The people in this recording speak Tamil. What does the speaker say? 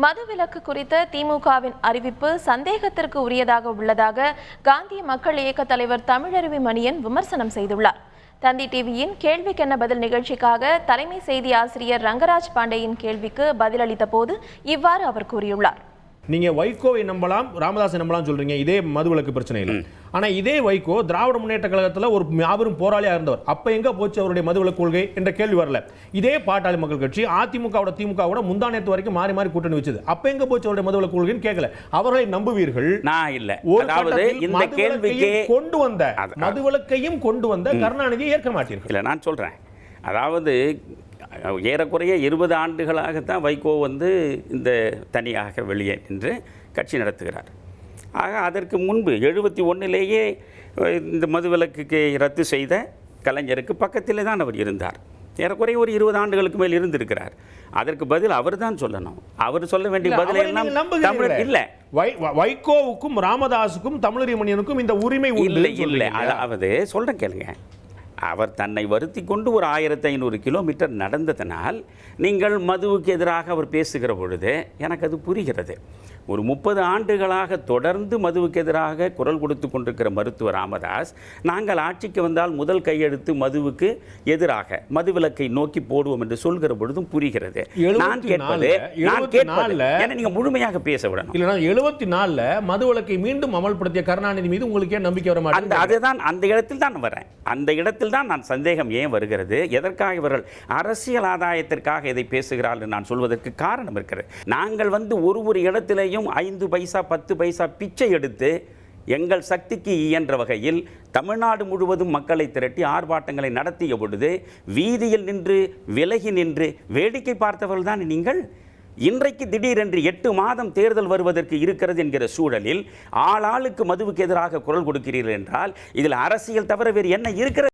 மதுவிலக்கு குறித்த திமுகவின் அறிவிப்பு சந்தேகத்திற்கு உரியதாக உள்ளதாக காந்திய மக்கள் இயக்க தலைவர் தமிழருவி மணியன் விமர்சனம் செய்துள்ளார். தந்தி டிவியின் கேள்விக்கென்ன பதில் நிகழ்ச்சிக்காக தலைமை செய்தி ஆசிரியர் ரங்கராஜ் பாண்டேயின் கேள்விக்கு பதிலளித்த போது இவ்வாறு அவர் கூறியுள்ளார். நீங்க வைகோவை நம்பலாம், ராமதாஸை நம்பலாம் சொல்றீங்க இதே மதுவிலக்கு பிரச்சனையில். ஆனா இதே வைகோ திராவிட முன்னேற்ற கழகத்தில் ஒரு மாபெரும் போராளியாக இருந்தவர். அப்ப எங்க போச்சு அவருடைய மதுவிலக்கு கொள்கை என்ற கேள்வி வரல. இதே பாட்டாளி மக்கள் கட்சி அதிமுகவோட திமுகவோட முந்தானத்து வரைக்கும் மாறி மாறி கூட்டணி வச்சது. அப்ப எங்க போச்சு அவருடைய மதுவிலக்கு கொள்கைன்னு கேட்கல. அவர்களை நம்புவீர்கள்? நான் இல்ல. அதாவது இந்த கேள்விக்கு கொண்டு வந்த மதுவிலக்கையும் கொண்டு வந்த கருணாநிதியை ஏற்க மாட்டீர்கள். இல்ல நான் சொல்றேன். அதாவது ஏறக்குறைய 20 ஆண்டுகளாகத்தான் வைகோ இந்த தனியாக வெளியே நின்று கட்சி நடத்துகிறார். ஆக அதற்கு முன்பு 71லேயே இந்த மதுவிலக்குக்கு ரத்து செய்த கலைஞருக்கு பக்கத்திலே தான் அவர் இருந்தார். ஏறக்குறைய ஒரு 20 ஆண்டுகளுக்கு மேல் இருந்திருக்கிறார். அதற்கு பதில் அவர் தான் சொல்லணும். அவர் சொல்ல வேண்டிய பதில் எல்லாம் தமிழ் இல்லை. வைகோவுக்கும் ராமதாஸுக்கும் தமிழறி மணியனுக்கும் இந்த உரிமை இல்லை இல்லை. அதாவது சொல்றேன் கேளுங்க. அவர் தன்னை வருத்தி கொண்டு ஒரு 1500 கிலோமீட்டர் நடந்ததனால் நீங்கள் மதுவுக்கு எதிராக அவர் பேசுகிற பொழுது எனக்கு அது புரிகிறது. ஒரு 30 ஆண்டுகளாக தொடர்ந்து மதுவுக்கு எதிராக குரல் கொடுத்து கொண்டிருக்கிற மருத்துவர் ராமதாஸ், நாங்கள் ஆட்சிக்கு வந்தால் முதல் கையெழுத்து மதுவுக்கு எதிராக மதுவிலக்கை நோக்கி போடுவோம் என்று சொல்கிற பொழுதும் புரிகிறது. நான் கேட்பது நீங்க முழுமையாக பேச விடணும். 74ல் மதுவிலக்கை மீண்டும் அமல்படுத்திய கருணாநிதி மீது உங்களுக்கு ஏன் நம்பிக்கை வர மாட்டேங்குது? அதுதான் அந்த இடத்தில் தான் வரேன். அந்த இடத்தில் தான் நான் சந்தேகம் ஏன் வருகிறது, எதற்காக இவர்கள் அரசியல் ஆதாயத்திற்காக இதை பேசுகிறார்கள் நான் சொல்வதற்கு காரணம் இருக்கிறது. நாங்கள் ஒரு இடத்திலேயும் 5 பைசா 10 பைசா பிச்சை எடுத்து எங்கள் சக்திக்கு இயன்ற வகையில் தமிழ்நாடு முழுவதும் மக்களை திரட்டி ஆர்ப்பாட்டங்களை நடத்திய பொழுது வீதியில் நின்று விலகி நின்று வேடிக்கை பார்த்தவர்கள் தான் நீங்கள். இன்றைக்கு திடீரென்று 8 மாதம் தேர்தல் வருவதற்கு இருக்கிறது என்கிற சூழலில் ஆளாளுக்கு மதுவுக்கு எதிராக குரல் கொடுக்கிறீர்கள் என்றால் இதில் அரசியல் தவிர வேறு என்ன இருக்கிறது?